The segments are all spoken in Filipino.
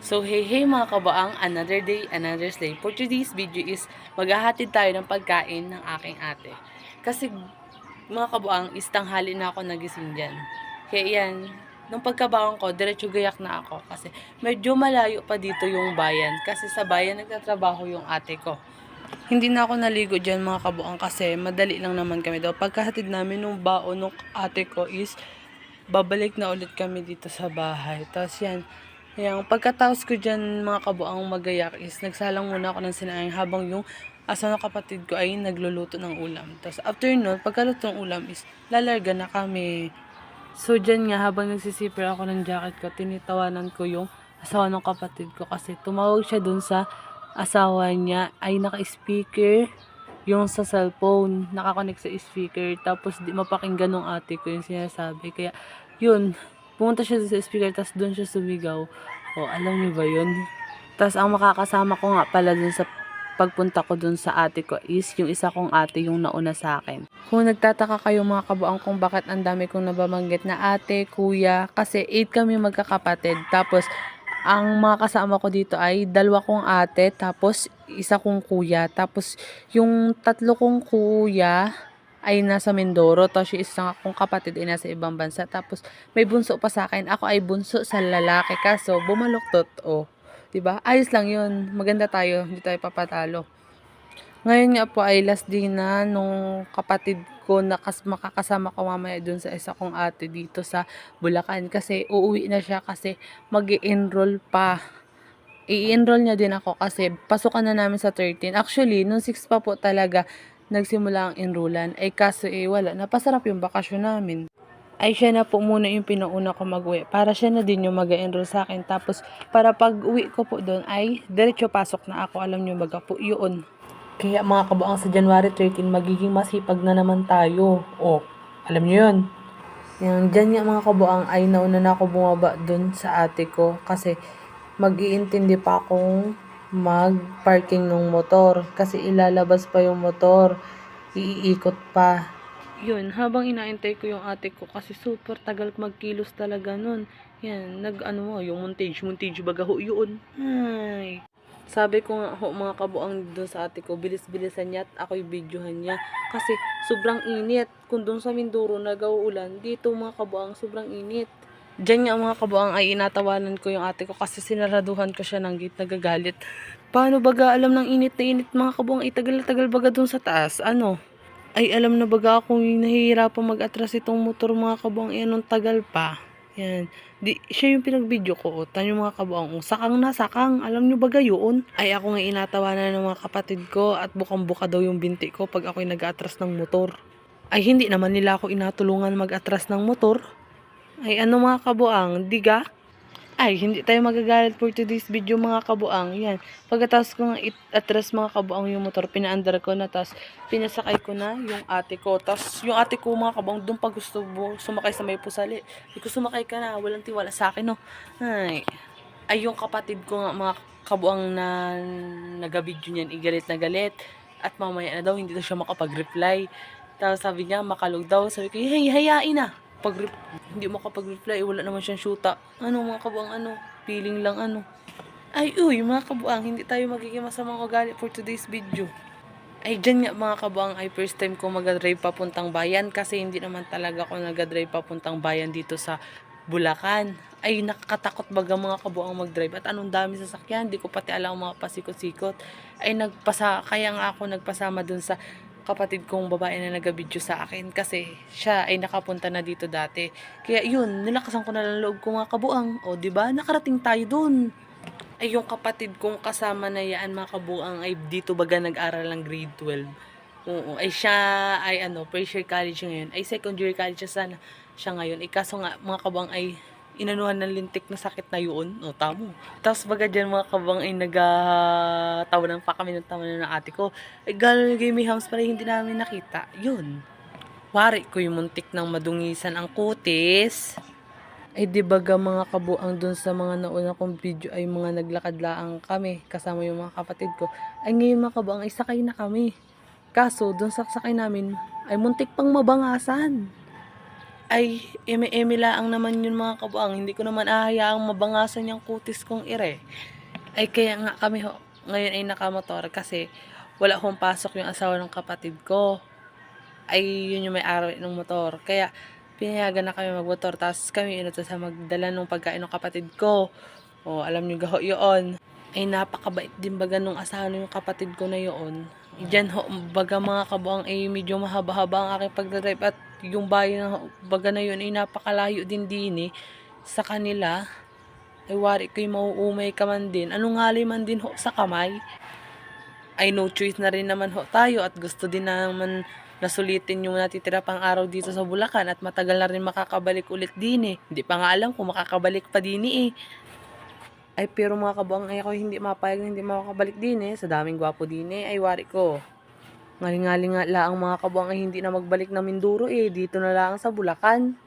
So hey mga kabaang, another day, another slay. For today's video is maghahatid tayo ng pagkain ng aking ate. Kasi mga kabaang, is tanghali na ako nagising dyan. Kaya yan, nung pagkabangon ko, diretso gayak na ako. Kasi medyo malayo pa dito yung bayan. Kasi sa bayan nagtatrabaho yung ate ko. Hindi na ako naligo dyan mga kabuang kasi madali lang naman kami daw. Pagkahatid namin nung baon nung ate ko is babalik na ulit kami dito sa bahay. Tapos yan, yung pagkatapos ko dyan mga kabuang magayak is nagsalang muna ako ng sinaing habang yung asawa ng kapatid ko ay nagluluto ng ulam. Tapos after nun, pagkaluto ng ulam is lalarga na kami. So dyan nga habang nagsisipir ako ng jacket ko, tinitawanan ko yung asawa ng kapatid ko kasi tumawag siya dun sa asawa niya ay naka-speaker yung sa cellphone, nakakonect sa speaker, tapos di mapakinggan ng ate ko yung sinasabi. Kaya, yun, pumunta siya sa speaker, tapos doon siya sumigaw. O, alam niyo ba yun? Tapos, ang makakasama ko nga pala dun sa pagpunta ko dun sa ate ko is yung isa kong ate yung nauna sa akin. Kung nagtataka kayo mga kabuang kung bakit ang dami kong nababanggit na ate, kuya, kasi 8 kami magkakapatid. Tapos, ang mga kasama ko dito ay dalawa kong ate, tapos isa kong kuya. Tapos yung tatlo kong kuya ay nasa Mindoro, tapos yung isang akong kapatid ay nasa ibang bansa. Tapos may bunso pa sa akin. Ako ay bunso sa lalaki, kaso bumaluktot. Oh, 'di ba? Ayos lang 'yun. Maganda tayo, hindi tayo papatalo. Ngayon nga po ay last day na nung kapatid ko na makakasama ko mamaya dun sa isa kong ate dito sa Bulacan kasi uuwi na siya kasi mag-i-enroll pa. I-enroll niya din ako kasi pasukan na namin sa 13. Actually, nung 6 pa po talaga nagsimula ang enrollan. Ay kaso wala. Napasarap yung bakasyon namin. Ay siya na po muna yung pinauna ko mag-uwi. Para siya na din yung mag-enroll sa akin. Tapos para pag uwi ko po doon ay diretso pasok na ako. Alam niyo baga po yun. Kaya mga kabuang sa January 13, magiging masipag na naman tayo. O, alam niyo yun. Yung dyan nga mga kabuang ay nauna na ako bumaba dun sa ate ko kasi mag-iintindi pa akong mag-parking ng motor kasi ilalabas pa yung motor, iikot pa. Yun, habang inaantay ko yung ate ko kasi super tagal magkilos talaga nun. Yan, yung montage baga ho yun. Ay. Sabi ko nga ho mga kabuang doon sa ate ko, bilis-bilisan niya at ako'y videohan niya. Kasi sobrang init. Kung doon sa Mindoro nag-uulan, dito mga kabuang sobrang init. Diyan nga mga kabuang ay inatawanan ko yung ate ko kasi sinaraduhan ko siya ng gate, nagagalit. Paano baga alam ng init na init mga kabuang, tagal na tagal baga doon sa taas. Ano? Ay alam na baga akong nahihirapan mag-atras itong motor mga kabuang, anong tagal pa. Yan. Siya yung pinag-video ko. Tanyo mga kabuang, sakang na sakang. Alam nyo baga yun? Ay ako nga inatawanan ng mga kapatid ko at bukang-buka daw yung binti ko pag ako'y nag-atras ng motor. Ay hindi naman nila ako inatulungan mag-atras ng motor. Ay ano mga kabuang, diga? Ay, hindi tayo magagalit for today's video mga kabuang. Yan. Pagkatapos ko nga atras mga kabuang yung motor, pinaandar ko na. Tapos pinasakay ko na yung ate ko. Tapos yung ate ko mga kabuang, doon pa gusto sumakay sa may pusali. Hindi ko sumakay ka na, walang tiwala sa akin no. Ay yung kapatid ko nga mga kabuang na nagabidyo niyan, igalit na galit. At mamaya na daw, hindi daw siya makapag-reply. Tapos sabi niya, makalog daw. Sabi ko, hey, hayain na. Hindi makapag-reply, wala naman siyang shoota. Ano mga kabuang, feeling lang Ay uy mga kabuang, hindi tayo magiging masamang ugali for today's video. Ay dyan nga mga kabuang ay first time ko mag-drive papuntang bayan kasi hindi naman talaga ako nag-drive papuntang bayan dito sa Bulacan. Ay nakakatakot baga mga kabuang mag-drive at anong dami sasakyan, di ko pati alam mga pasikot-sikot. Ay kaya nga ako nagpasama dun sa kapatid kong babae na nagabidyo sa akin kasi siya ay nakapunta na dito dati. Kaya yun, nilakasan ko na lang loob ko mga kabuang. O, di ba? Nakarating tayo dun. Ay yung kapatid kong kasama na yan mga kabuang ay dito baga nag-aral ng grade 12. Oo, ay siya ay first year college ngayon. Ay second year college sana siya ngayon. Kaso nga mga kabuang ay inanuhan ng lintik na sakit na yun. O, tamo. Tapos baga dyan mga kabang ay nagtawanan pa kami ng tawanan ng ate ko. Ay galing may house pala hindi namin nakita. Yun. Wari ko yung muntik ng madungisan ang kutis. Ay di baga mga kabuang dun sa mga nauna kong video ay mga naglakad-laang kami kasama yung mga kapatid ko. Ay ngayon mga kabuang ay sakay na kami. Kaso dun sa sakay namin ay muntik pang mabangasan. Ay, eme-eme laang naman yun mga kabuang. Hindi ko naman ahayaang mabangasan yung kutis kong ire. Ay kaya nga kami ho, ngayon ay nakamotor kasi wala hong pasok yung asawa ng kapatid ko. Ay yun yung may araw ng motor. Kaya pinayagan na kami magmotor. Tapos kami inuto sa magdala ng pagkain ng kapatid ko. O alam nyo gaho yun. Ay napakabait din baga nung asawa ng kapatid ko na yun. Diyan ho, baga mga kabuang ay medyo mahaba-haba ang aking pagdadrive at yung bayan na baga na yun ay napakalayo din din sa kanila. Ay wari ko'y mauumay ka man din. Anong ngali man din ho sa kamay. Ay no choice na rin naman ho tayo at gusto din naman nasulitin yung natitira pang araw dito sa Bulacan at matagal na rin makakabalik ulit din eh. Hindi pa nga alam kung makakabalik pa din eh. Ay pero mga kabuang ay ako hindi mapayag na hindi makakabalik din eh. Sa daming gwapo din eh. Ay wari ko. Ngaling-ngaling nga lang mga kabuang ay hindi na magbalik na Mindoro eh. Dito na lang sa Bulacan.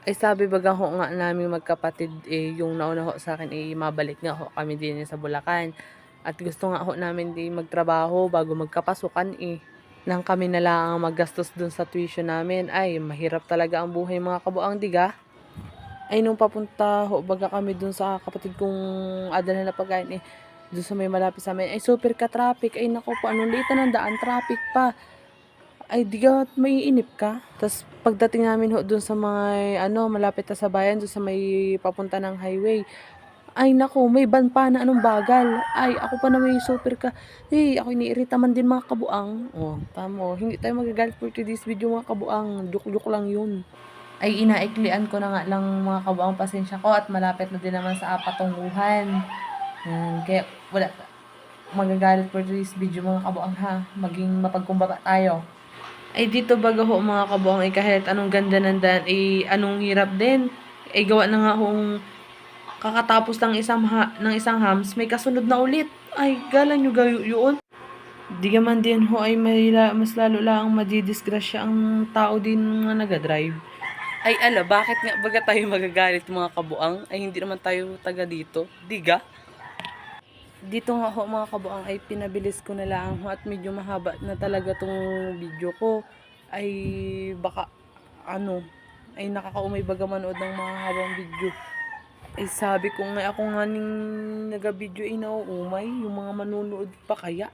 Ay sabi baga ho nga namin magkapatid eh, yung nauna ho sa akin eh, mabalik nga ho kami din sa Bulacan. At gusto nga ho namin di magtrabaho bago magkapasukan eh. Nang kami na lang ang maggastos dun sa tuition namin. Ay mahirap talaga ang buhay mga kabuang diga. Ay nung papunta ho baga kami dun sa kapatid kong adalhan na pagkain eh. Dun sa may malapit sa amin ay super ka-traffic. Ay nako po anong litan ng daan traffic pa. Ay di ka maiinip ka. Tapos pagdating namin ho dun sa may malapit na sa bayan, dun sa may papunta ng highway. Ay nako, may van pa na anong bagal. Ay ako pa na may super ka. Hey, ako iniirita man din mga kabuang. Oh, tamo. Hindi tayo magagalit for today's video mga kabuang. Joke-joke lang yun. Ay inaiklian ko na nga lang mga kabuang pasensya ko at malapit na din naman sa patunguhan. Kaya wala magagalit for today's video mga kabuang ha. Maging mapagkumbaba tayo. Ay dito baga ho mga kabuang ay kahit anong ganda ng daan ay anong hirap din. Ay gawa na nga hong kakatapos ng isang hams may kasunod na ulit. Ay galan nyo gayo yun. Di man din ho ay mas lalo lang madidisgrasya ang tao din nga nagadrive. Ay ala, bakit nga baga tayo magagalit mga kabuang? Ay hindi naman tayo taga dito. Diga? Dito nga ho mga kabuang ay pinabilis ko na lang ho at medyo mahaba na talaga tong video ko. Ay baka ay nakakaumay baga manood ng mga habang video. Ay sabi ko nga ako nga ning naga-video ay nauumay yung mga manunood pa kaya.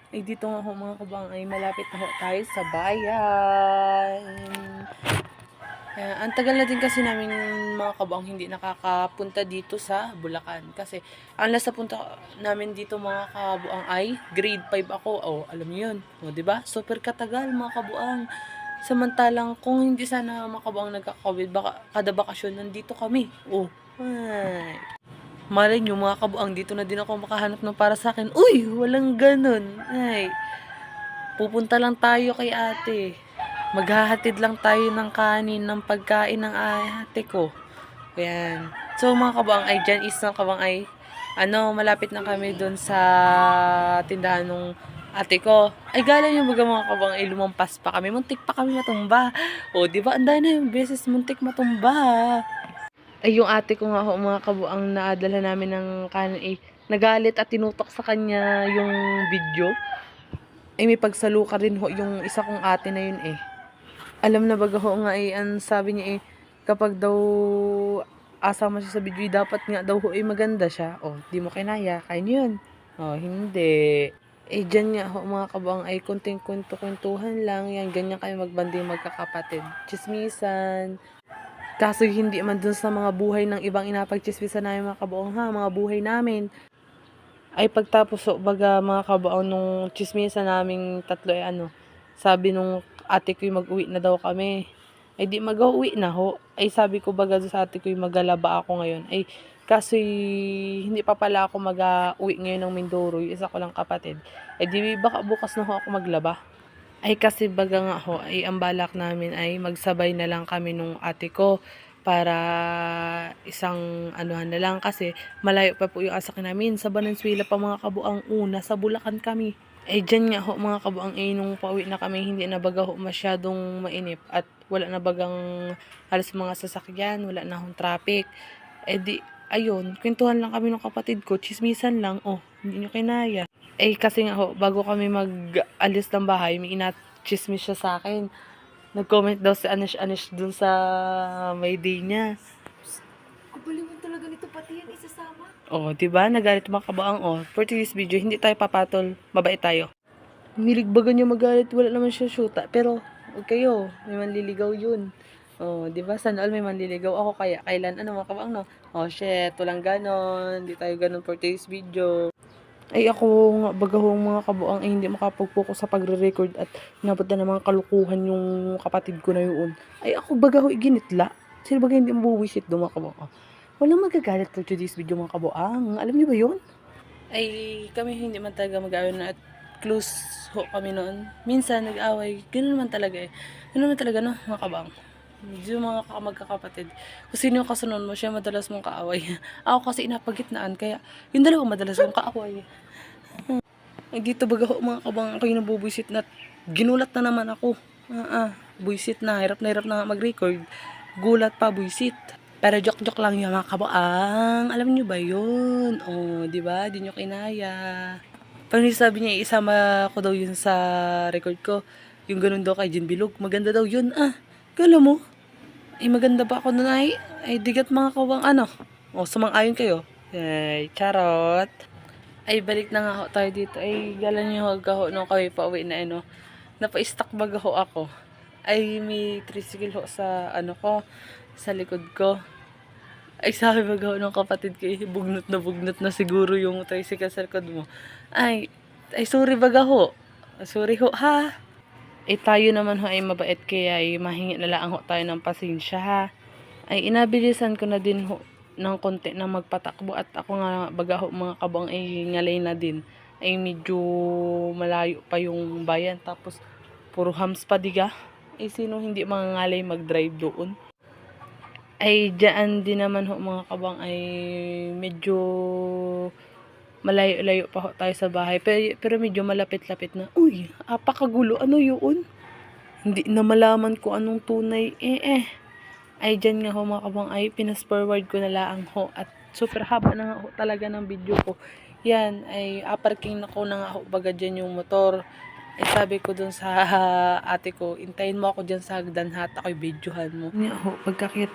Ay dito nga ho mga kabuang ay malapit na ho tayo sa bayan. Ang tagal na din kasi namin mga kabuang hindi nakakapunta dito sa Bulacan. Kasi ang last na punta namin dito mga kabuang ay grade 5 ako. Oh, alam niyo yun. O, diba? Super katagal mga kabuang. Samantalang kung hindi sana mga kabuang nagka-COVID, baka kada bakasyon nandito kami. Oh, ay. Malay nyo mga kabuang, dito na din ako makahanap ng para sa akin. Uy, walang ganun. Ay, pupunta lang tayo kay ate. Maghahatid lang tayo ng kanin, ng pagkain ng ate ko. Ayan. So mga kabuang ay dyan is ng kabuang ay malapit na kami doon sa tindahan ng ate ko. Ay galing yung baga mga kabuang ay lumampas pa kami. Muntik pa kami matumba. O diba, anday na yung beses muntik matumba. Ay yung ate ko nga ho mga kabuang naadala namin ng kanin ay nagalit at tinutok sa kanya yung video. Ay may pagsaluka rin ho yung isa kong ate na yun eh. Alam na baga ho nga eh, ang sabi niya eh, kapag daw asama siya sa video, dapat nga daw ho eh maganda siya. Oh, di mo kinaya, kain yun. Oh, hindi. Eh, dyan nga ho mga kabuang ay kunting kwento-kwentuhan lang. Yan, ganyan kayo magbanding magkakapatid. Chismisan. Kaso hindi man dun sa mga buhay ng ibang inapagchismisan namin mga kabuang ha, mga buhay namin. Ay pagtapos ho, baga mga kabuang nung chismisan naming tatlo ay sabi nung ate ko mag-uwi na daw kami. Ay di mag-uwi na ho. Ay sabi ko baga sa ate ko magalaba ako ngayon. Ay kasi hindi pa pala ako mag-uwi ngayon ng Mindoro. Yung isa ko lang kapatid. Ay di baka bukas na ho ako maglaba. Ay kasi baga nga ho, ay ang balak namin ay magsabay na lang kami nung ate ko para isang anuhan na lang kasi malayo pa po yung asakin namin sa Valenzuela pa mga kabuang una sa Bulacan kami. Eh dyan nga ho mga kabuang nung pauwi na kami hindi na baga ho masyadong mainip at wala na bagang halos mga sasakyan, wala na hong traffic. Eh di ayun, kwentuhan lang kami ng kapatid ko, chismisan lang, oh hindi nyo kinaya. Eh kasi nga ho, bago kami mag-alis ng bahay, may chismis siya sa akin. Nag-comment daw si Anish dun sa may day niya. Kabaliwan talaga nito, pati yan isasama. Oh, diba? Nagalit mga kabaang. Oh, for today's video, hindi tayo papatol. Mabait tayo. Niligbagan niya magalit. Wala naman siya shoota. Pero, huwag kayo. May manliligaw yun. Oh, diba? Sana all may manliligaw. Ako kaya, kailan, ano mga kabaang, no? Oh, shit. Walang ganon. Hindi tayo ganon for today's video. Ay ako nga bagahong mga kabuang ay hindi makapag-focus sa pagre-record at inabot na ng mga kalukuhan yung kapatid ko na yun. Ay ako bagaho ginitla. Sino ba hindi mabuwisit do mga kabuang? Walang magagalit for today's video mga kabuang. Alam niyo ba yun? Ay kami hindi man talaga mag-away na at close ho kami noon. Minsan nag-away. Ganun naman talaga eh. Ganun naman talaga no mga kabuang. Medyo mga magkakapatid. Kung sino yung kasunod mo, siya madalas mong kaaway. Ako kasi inapagitnaan, kaya yung dalawang madalas mong kaaway. Ay, dito baga ho, mga kabang ako yung nabubuisit na ginulat na naman ako. Buisit na hirap na mag-record. Gulat pa, buisit. Pero joke lang yun mga kabaang. Alam niyo ba yun? Oh, di ba? Di niyo kinaya. Pag sabi niya, isama ko daw yun sa record ko. Yung ganun daw kay Jin Bilog. Maganda daw yun. Kala mo? Ay, maganda ba ako nun ay? Ay, digat mga kawang ano. O, sumang-ayon kayo. Ay, charot. Ay, balik na nga ho tayo dito. Ay, galan nyo ho nung kami pa uwi na ano. Napa-stuck baga ho ako. Ay, may tricycle ho sa ano ko, sa likod ko. Ay, sabi baga ho nung kapatid ko, bugnot na siguro yung tricycle sa likod mo. Ay, sorry baga ho. Sorry ho, ha? Eh tayo naman ho ay mabait kaya ay mahingi na lang ho tayo ng pasensya ha. Ay inabilisan ko na din ho ng konti na magpatakbo at ako nga baga ho mga kabang ay ngalay na din. Ay medyo malayo pa yung bayan tapos puro hams pa diga. Ay sino hindi mangangalay mag-drive doon? Ay dyan din naman ho mga kabang ay medyo malayo-layo pa ho tayo sa bahay. Pero medyo malapit-lapit na. Uy, apakagulo. Ano yun? Hindi na malaman ko anong tunay. Ay, dyan nga ho mga kabang ay pinas-forward ko na lang ho. At super haba na nga ho talaga ng video ko. Yan, ay aparking na ko na nga ho baga dyan yung motor. Ay sabi ko dun sa ate ko, intayin mo ako dyan sa hagdan hat. Ako'y videohan mo. Nga ho, pagkakit